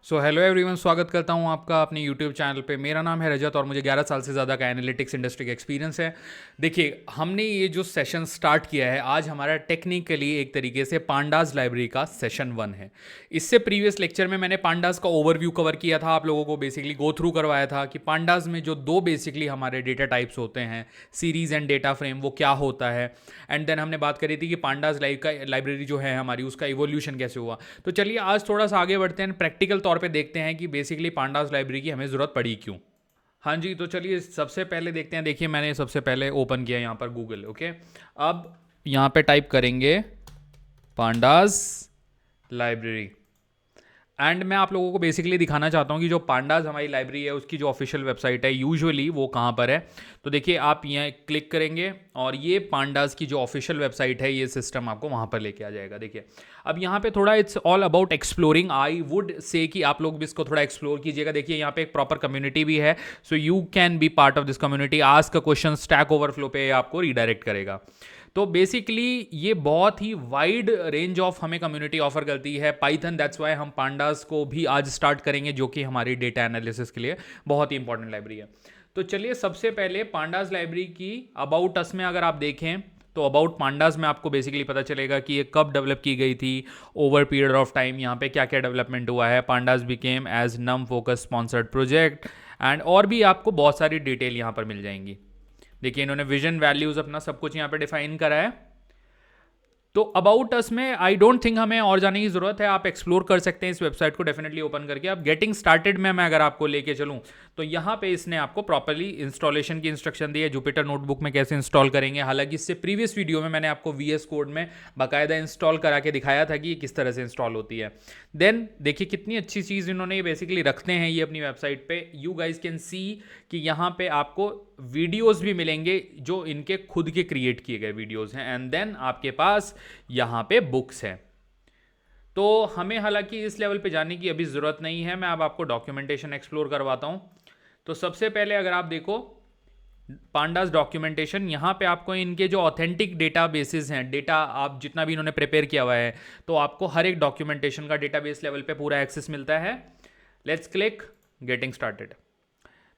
So hello everyone, स्वागत करता हूं आपका अपने यूट्यूब चैनल पे। मेरा नाम है रजत और मुझे 11 साल से ज़्यादा का एनालिटिक्स इंडस्ट्री का एक्सपीरियंस है। देखिए, हमने ये जो सेशन स्टार्ट किया है आज हमारा टेक्निकली एक तरीके से पांडाज लाइब्रेरी का सेशन 1 है। इससे प्रीवियस लेक्चर में मैंने पांडाज का ओवरव्यू कवर किया था, आप लोगों को बेसिकली गो थ्रू करवाया था कि पांडाज में जो दो बेसिकली हमारे डेटा टाइप्स होते हैं, सीरीज एंड डेटा फ्रेम, वो क्या होता है। एंड देन हमने बात करी थी कि पांडाज लाइब्रेरी जो है हमारी, उसका इवोल्यूशन कैसे हुआ। तो चलिए आज थोड़ा सा आगे बढ़ते हैं, प्रैक्टिकल तौर पे देखते हैं कि बेसिकली पांडास लाइब्रेरी की हमें ज़रूरत पड़ी क्यों। हाँ जी, तो चलिए सबसे पहले देखते हैं। देखिए, मैंने सबसे पहले ओपन किया यहाँ पर गूगल। ओके, अब यहाँ पे टाइप करेंगे पांडास लाइब्रेरी एंड मैं आप लोगों को बेसिकली दिखाना चाहता हूँ कि जो पांडाज हमारी लाइब्रेरी है उसकी जो ऑफिशियल वेबसाइट है यूजुअली वो कहाँ पर है। तो देखिए, आप यहाँ क्लिक करेंगे और ये पांडाज की जो ऑफिशियल वेबसाइट है, ये सिस्टम आपको वहाँ पर लेके आ जाएगा। देखिए, अब यहाँ पे थोड़ा it's all about exploring. I would say कि आप लोग भी इसको थोड़ा एक्सप्लोर कीजिएगा। देखिए, यहाँ पे एक प्रॉपर कम्युनिटी भी है, so you can be part of this community. Ask a question, stack overflow पे आपको रीडायरेक्ट करेगा। तो बेसिकली ये बहुत ही वाइड रेंज ऑफ हमें कम्युनिटी ऑफर करती है पाइथन। दैट्स वाई हम पांडास को भी आज स्टार्ट करेंगे, जो कि हमारी डेटा एनालिसिस के लिए बहुत ही इंपॉर्टेंट लाइब्रेरी है। तो चलिए सबसे पहले पांडास लाइब्रेरी की अबाउट अस में अगर आप देखें तो अबाउट पांडास में आपको बेसिकली पता चलेगा कि ये कब डेवलप की गई थी, ओवर पीरियड ऑफ टाइम, यहाँ पे क्या क्या डेवलपमेंट हुआ है। Pandas became as NumFOCUS sponsored project and और भी आपको बहुत सारी डिटेल यहाँ पर मिल जाएंगी। देखिए, इन्होंने विजन, वैल्यूज, अपना सब कुछ यहाँ पे डिफाइन करा है। तो अबाउट अस में आई डोंट थिंक हमें और जाने की जरूरत है, आप एक्सप्लोर कर सकते हैं इस वेबसाइट को डेफिनेटली ओपन करके। अब गेटिंग स्टार्टेड में मैं अगर आपको लेके चलूं तो यहाँ पे इसने आपको प्रॉपर्ली इंस्टॉलेशन की इंस्ट्रक्शन दी है, जुपिटर नोटबुक में कैसे इंस्टॉल करेंगे। हालांकि इससे प्रीवियस वीडियो में मैंने आपको वीएस कोड में बाकायदा इंस्टॉल करा के दिखाया था कि ये किस तरह से इंस्टॉल होती है। देन देखिए कितनी अच्छी चीज़ इन्होंने बेसिकली रखते हैं ये अपनी वेबसाइट पे। यू गाइज कैन सी कि यहाँ पे आपको वीडियोस भी मिलेंगे जो इनके खुद के क्रिएट किए गए वीडियोस हैं, एंड देन आपके पास यहाँ पे बुक्स हैं। तो हमें हालांकि इस लेवल पे जाने की अभी ज़रूरत नहीं है, मैं अब आपको डॉक्यूमेंटेशन एक्सप्लोर करवाता हूँ। तो सबसे पहले अगर आप देखो पांडास डॉक्यूमेंटेशन, यहाँ पे आपको इनके जो ऑथेंटिक डेटा बेसिस हैं, डेटा आप जितना भी इन्होंने प्रिपेयर किया हुआ है, तो आपको हर एक डॉक्यूमेंटेशन का डेटाबेस लेवल पे पूरा एक्सेस मिलता है। Let's click getting started.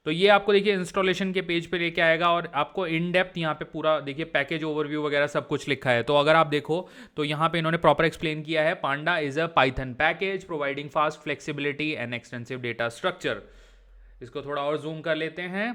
तो ये आपको देखिए इंस्टॉलेशन के पेज पे लेके आएगा और आपको इन डेप्थ यहाँ पे पूरा देखिए पैकेज ओवरव्यू वगैरह सब कुछ लिखा है। तो अगर आप देखो तो यहाँ पे इन्होंने प्रॉपर एक्सप्लेन किया है, panda is a Python package providing fast flexibility and extensive data structure. इसको थोड़ा और जूम कर लेते हैं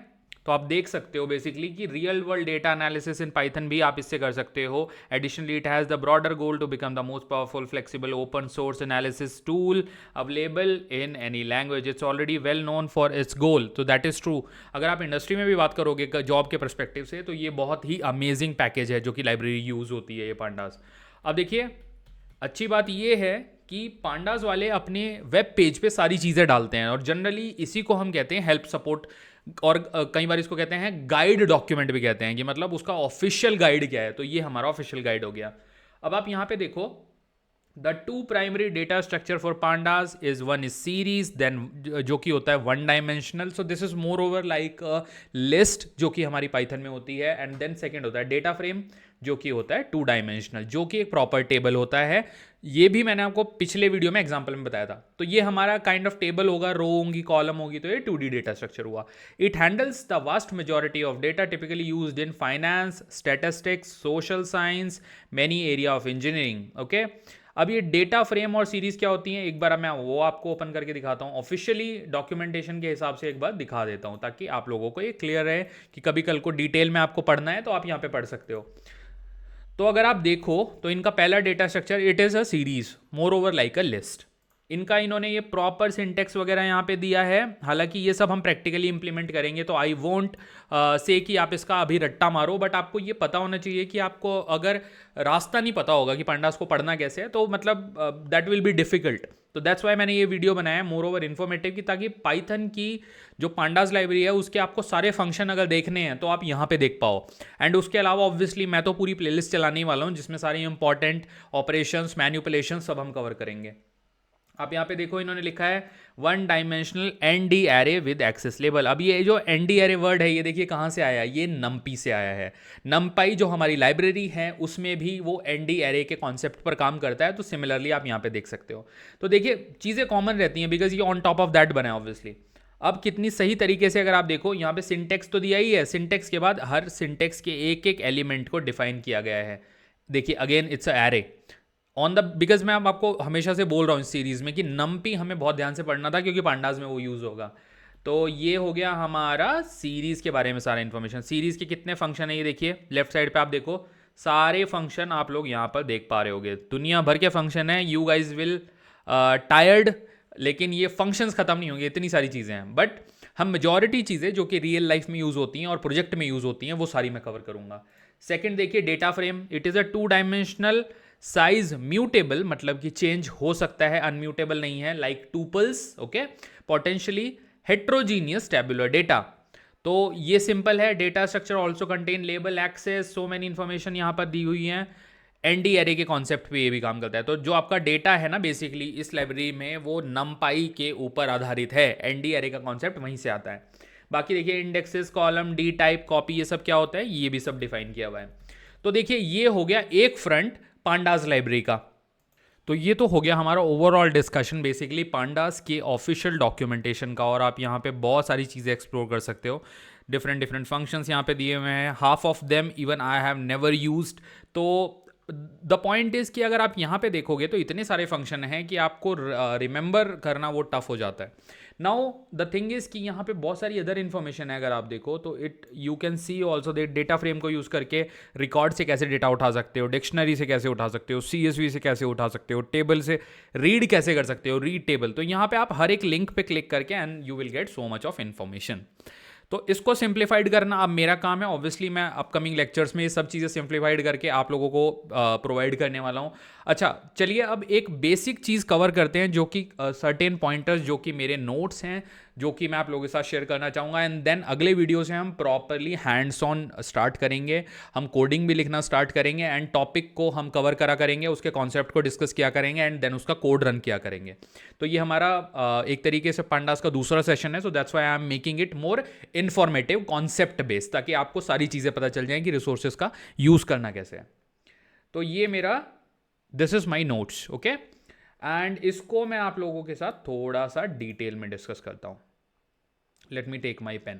तो आप देख सकते हो बेसिकली कि real world data analysis in Python भी आप इससे कर सकते हो। Additionally it has the broader goal to become the most powerful flexible open source analysis tool available in any language. It's already well known for its goal. तो that is true. अगर आप industry में भी बात करोगे job के perspective से, तो ये बहुत ही अमेजिंग पैकेज है जो कि लाइब्रेरी यूज होती है ये पांडास। अब देखिए, अच्छी बात ये है कि पांडास वाले अपने वेब पेज पे सारी चीज़ें डालते हैं और जनरली इसी को हम कहते हैं हेल्प सपोर्ट, और कई बार इसको कहते हैं गाइड डॉक्यूमेंट भी कहते हैं कि मतलब उसका ऑफिशियल गाइड क्या है। तो ये हमारा ऑफिशियल गाइड हो गया। अब आप यहाँ पे देखो, the two primary data structure for pandas is one is series, then जो कि होता है one dimensional. So this is more over like a list जो कि हमारी पाइथन में होती है। एंड देन सेकंड होता है डेटा फ्रेम जो कि होता है टू डायमेंशनल, जो कि एक प्रॉपर टेबल होता है। ये भी मैंने आपको पिछले वीडियो में एग्जांपल में बताया था। तो ये हमारा काइंड ऑफ टेबल होगा, रो होंगी, कॉलम होगी, तो ये 2D डेटा स्ट्रक्चर हुआ। It handles the vast majority of data typically used in finance, statistics, social science, many area of engineering. Okay, अब ये डेटा फ्रेम और सीरीज क्या होती हैं, एक बार मैं वो आपको ओपन करके दिखाता हूँ। ऑफिशियली डॉक्यूमेंटेशन के हिसाब से एक बार दिखा देता हूँ ताकि आप लोगों को ये क्लियर रहे कि कभी कल को डिटेल में आपको पढ़ना है तो आप यहाँ पे पढ़ सकते हो। तो अगर आप देखो तो इनका पहला data structure, it is a series more over like a list. इनका इन्होंने ये प्रॉपर सिंटेक्स वगैरह यहाँ पे दिया है। हालांकि ये सब हम प्रैक्टिकली इंप्लीमेंट करेंगे, तो आई वोंट से कि आप इसका अभी रट्टा मारो, बट आपको ये पता होना चाहिए कि आपको अगर रास्ता नहीं पता होगा कि पांडास को पढ़ना कैसे है, तो मतलब दैट विल बी डिफिकल्ट। तो दैट्स वाई मैंने ये वीडियो बनाया मोर ओवर इन्फॉर्मेटिव की, ताकि पाइथन की जो पांडास लाइब्रेरी है उसके आपको सारे फंक्शन अगर देखने हैं तो आप यहाँ पे देख पाओ। एंड उसके अलावा ऑब्वियसली मैं तो पूरी प्लेलिस्ट चलाने वाला हूँ जिसमें सारी इंपॉर्टेंट ऑपरेशंस, मैन्युपुलेशन सब हम कवर करेंगे। आप यहाँ पे देखो इन्होंने लिखा है one dimensional ND array with axis label. अब ये जो एनडी एरे वर्ड है ये देखिए कहाँ से आया है, ये नमपी से आया है। नमपाई जो हमारी लाइब्रेरी है उसमें भी वो एनडी एरे के कॉन्सेप्ट पर काम करता है, तो सिमिलरली आप यहाँ पे देख सकते हो। तो देखिए चीज़ें कॉमन रहती हैं बिकॉज ये ऑन टॉप ऑफ दैट बना है ऑब्वियसली। अब कितनी सही तरीके से अगर आप देखो यहाँ पे सिंटेक्स तो दिया ही है, सिंटेक्स के बाद हर सिंटेक्स के एक एक एलिमेंट को डिफाइन किया गया है। देखिए again it's a array on the, because मैं अब आपको हमेशा से बोल रहा हूँ इस सीरीज में कि नमपी हमें बहुत ध्यान से पढ़ना था क्योंकि पांडाज में वो यूज़ होगा। तो ये हो गया हमारा सीरीज के बारे में सारा इन्फॉर्मेशन। सीरीज के कितने फंक्शन है ये देखिए, लेफ्ट साइड पे आप देखो सारे फंक्शन आप लोग यहाँ पर देख पा रहे होगे, दुनिया भर के फंक्शन है। यू गाइज विल टायर्ड, लेकिन ये फंक्शंस खत्म नहीं होंगे, इतनी सारी चीज़ें हैं। बट हम मेजॉरिटी चीज़ें जो कि रियल लाइफ में यूज़ होती हैं और प्रोजेक्ट में यूज़ होती हैं वो सारी मैं कवर करूँगा। सेकंड देखिए data frame, it is a 2 dimensional size mutable, मतलब कि चेंज हो सकता है, अनम्यूटेबल नहीं है, like tuples. Okay, potentially heterogeneous tabular data. तो ये सिंपल है। Data structure also contain label axes, so many information यहाँ पर दी हुई है। एनडी एरे के कॉन्सेप्ट पे ये भी काम करता है। तो जो आपका डेटा है ना बेसिकली इस लाइब्रेरी में वो नमपाई के ऊपर आधारित है, एनडी एरे का कॉन्सेप्ट वहीं से आता है। बाकी देखिए indexes, column, D type, copy, ये सब क्या होता है ये भी सब डिफाइन किया हुआ है। तो देखिए ये हो गया एक फ्रंट पांडास लाइब्रेरी का। तो ये तो हो गया हमारा ओवरऑल डिस्कशन बेसिकली पांडास के ऑफिशियल डॉक्यूमेंटेशन का, और आप यहाँ पे बहुत सारी चीज़ें एक्सप्लोर कर सकते हो। डिफरेंट डिफरेंट फंक्शंस यहाँ पे दिए हुए हैं, half of them even I have never used. तो द पॉइंट इज़ कि अगर आप यहाँ पे देखोगे तो इतने सारे फंक्शन हैं कि आपको रिमेंबर करना वो टफ हो जाता है। नाउ द थिंग इज़ कि यहाँ पे बहुत सारी अदर इन्फॉर्मेशन है, अगर आप देखो तो it you can see also data frame को यूज़ करके रिकॉर्ड से कैसे डेटा उठा सकते हो, डिक्शनरी से कैसे उठा सकते हो, CSV से कैसे उठा सकते हो, टेबल से रीड कैसे कर सकते हो, रीड टेबल। तो यहाँ पे आप हर एक लिंक पे क्लिक करके and you will get so much of information. तो इसको सिंप्लीफाइड करना अब मेरा काम है। ऑब्वियसली मैं अपकमिंग लेक्चर्स में ये सब चीज़ें सिंप्लीफाइड करके आप लोगों को प्रोवाइड करने वाला हूँ। अच्छा चलिए अब एक बेसिक चीज़ कवर करते हैं जो कि सर्टेन पॉइंटर्स जो कि मेरे नोट्स हैं जो कि मैं आप लोगों के साथ शेयर करना चाहूँगा। एंड देन अगले वीडियो से हम प्रॉपरली हैंड्स ऑन स्टार्ट करेंगे, हम कोडिंग भी लिखना स्टार्ट करेंगे एंड टॉपिक को हम कवर करा करेंगे, उसके कॉन्सेप्ट को डिस्कस किया करेंगे एंड देन उसका कोड रन किया करेंगे। तो ये हमारा एक तरीके से पांडास का दूसरा सेशन है। So that's why I am making it more informative, concept based, ताकि आपको सारी चीज़ें पता चल जाएं कि रिसोर्सेज का यूज़ करना कैसे है। तो ये मेरा this is my notes. Okay, and इसको मैं आप लोगों के साथ थोड़ा सा डिटेल में डिस्कस करता हूँ। Let me take my pen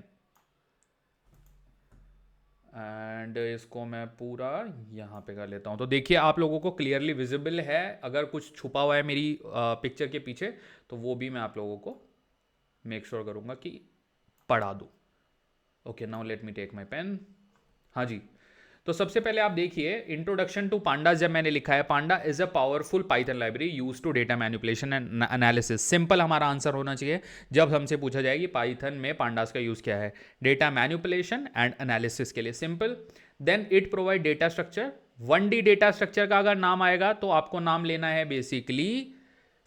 and इसको मैं पूरा यहाँ पे कर लेता हूँ। तो देखिए आप लोगों को क्लियरली विजिबल है, अगर कुछ छुपा हुआ है मेरी पिक्चर के पीछे तो वो भी मैं आप लोगों को मेक श्योर करूँगा कि पढ़ा दूँ। Okay now let me take my pen. हाँ जी, तो सबसे पहले आप देखिए इंट्रोडक्शन टू पांडास जब मैंने लिखा है, panda is a powerful Python library use to data manipulation and analysis. Simple हमारा आंसर होना चाहिए जब हमसे पूछा जाए कि पाइथन में पांडास का यूज क्या है, डेटा मैनिपुलेशन एंड एनालिसिस के लिए। Simple. Then it provide data structure. 1D data structure का अगर नाम आएगा तो आपको नाम लेना है बेसिकली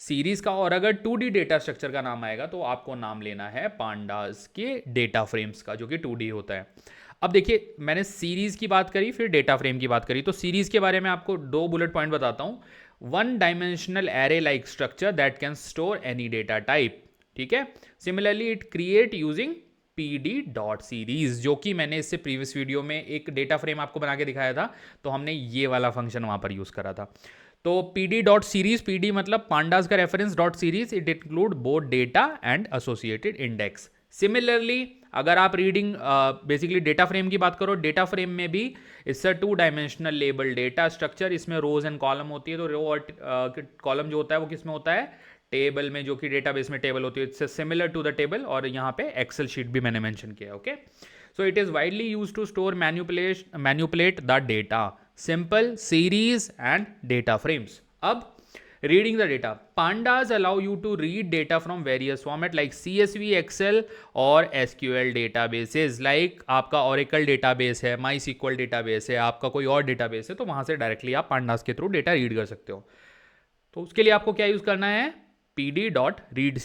सीरीज का, और अगर 2D डेटा स्ट्रक्चर का नाम आएगा तो आपको नाम लेना है पांडास के डेटा फ्रेम्स का जो कि 2D होता है। अब देखिए मैंने सीरीज की बात करी फिर डेटा फ्रेम की बात करी, तो सीरीज के बारे में आपको 2 बुलेट पॉइंट बताता हूं। 1 dimensional array like structure that can store any data type. ठीक है, similarly it create using pd.series, जो कि मैंने इससे प्रीवियस वीडियो में एक डेटा फ्रेम आपको बना के दिखाया था, तो हमने ये वाला फंक्शन वहां पर यूज करा था। तो pd.series, pd मतलब पांडास का reference, .series it include both data and associated index. Similarly अगर आप रीडिंग बेसिकली डेटा फ्रेम की बात करो, डेटा फ्रेम में भी इससे 2 डायमेंशनल लेबल डेटा स्ट्रक्चर, इसमें रोज एंड कॉलम होती है। तो रो और कॉलम जो होता है वो किस में होता है, टेबल में, जो कि डेटाबेस में टेबल होती है। It's similar to the table, और यहाँ पे एक्सेल शीट भी मैंने मेंशन किया। Okay, so it is widely used to store manipulate the data. Simple, series and data frames. अब reading the data, pandas allow you to read data from various format like CSV, Excel और SQL databases। like आपका Oracle database है, MySQL database है, आपका कोई और database है, तो वहां से डायरेक्टली आप pandas के थ्रू डेटा रीड कर सकते हो। तो उसके लिए आपको क्या यूज करना है, pd.read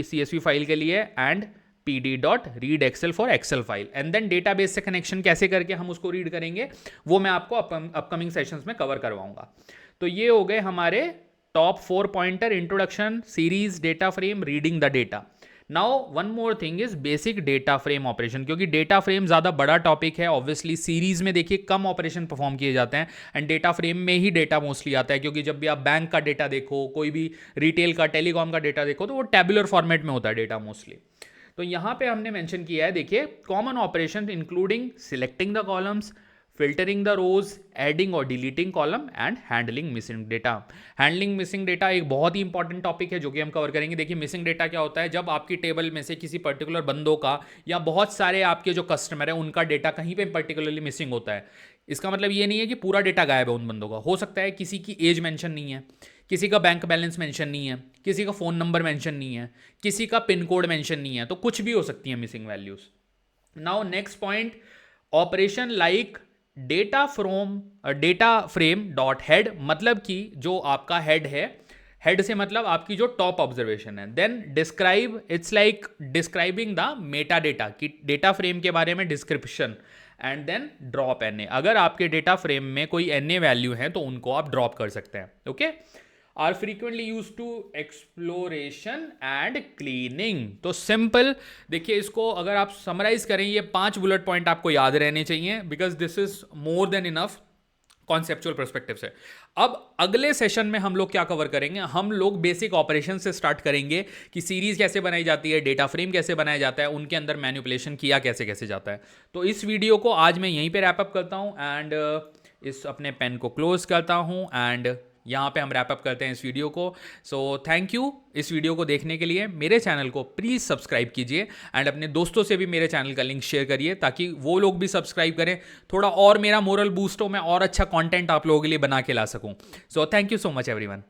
CSV फाइल के लिए and pd.read Excel for Excel file. And then database से कनेक्शन कैसे करके हम उसको रीड करेंगे वो मैं आपको अपकमिंग सेशंस में कवर करवाऊंगा। तो ये हो गए हमारे top 4 pointer, introduction, series, data frame, reading the data. Now one more thing is basic data frame operation, क्योंकि डेटा फ्रेम ज़्यादा बड़ा टॉपिक है. ऑब्वियसली सीरीज में देखिए कम ऑपरेशन परफॉर्म किए जाते हैं, एंड डेटा फ्रेम में ही डेटा मोस्टली आता है, क्योंकि जब भी आप बैंक का डेटा देखो, कोई भी रिटेल का, टेलीकॉम का डेटा देखो, तो वो टेबुलर फॉर्मेट में होता है डेटा मोस्टली. तो यहाँ पे हमने मेंशन किया है, देखिए, common operation including selecting the columns, filtering the rows, adding और deleting column, and handling missing data. Handling missing data एक बहुत ही इंपॉर्टेंट टॉपिक है जो कि हम कवर करेंगे. देखिए, मिसिंग डेटा क्या होता है? जब आपकी टेबल में से किसी पर्टिकुलर बंदों का या बहुत सारे आपके जो कस्टमर है उनका डेटा कहीं पे पर्टिकुलरली मिसिंग होता है. इसका मतलब ये नहीं है कि पूरा डेटा गायब है उन बंदों का. हो सकता है किसी की एज मेंशन नहीं है, किसी का बैंक बैलेंस मेंशन नहीं है, किसी का फ़ोन नंबर मेंशन नहीं है, किसी का पिन कोड मेंशन नहीं है, तो कुछ भी हो सकती है missing values. Now next point, operation like data frame dot head, मतलब कि जो आपका हेड है, हेड से मतलब आपकी जो टॉप ऑब्जर्वेशन है. Then describe, it's like describing the meta data, कि डेटा फ्रेम के बारे में description. And then drop N A, अगर आपके डेटा फ्रेम में कोई एन ए वैल्यू है तो उनको आप ड्रॉप कर सकते हैं. Okay. Are frequently use to exploration and cleaning. तो सिंपल, देखिए, इसको अगर आप समराइज करें, ये 5 बुलेट पॉइंट आपको याद रहने चाहिए, because this is more than enough conceptual perspective से. अब अगले सेशन में हम लोग क्या कवर करेंगे? हम लोग बेसिक ऑपरेशन से स्टार्ट करेंगे कि सीरीज कैसे बनाई जाती है, डेटा फ्रेम कैसे बनाया जाता है, उनके अंदर मैनिपुलेशन किया कैसे कैसे जाता है. तो इस वीडियो को आज मैं यहीं पे रैप अप करता हूँ, एंड इस अपने पेन को क्लोज करता हूँ, एंड यहाँ पे हम रैप अप करते हैं इस वीडियो को. सो थैंक यू इस वीडियो को देखने के लिए. मेरे चैनल को प्लीज़ सब्सक्राइब कीजिए, एंड अपने दोस्तों से भी मेरे चैनल का लिंक शेयर करिए, ताकि वो लोग भी सब्सक्राइब करें, थोड़ा और मेरा मोरल बूस्ट हो, मैं और अच्छा कंटेंट आप लोगों के लिए बना के ला सकूं. So thank you so much everyone.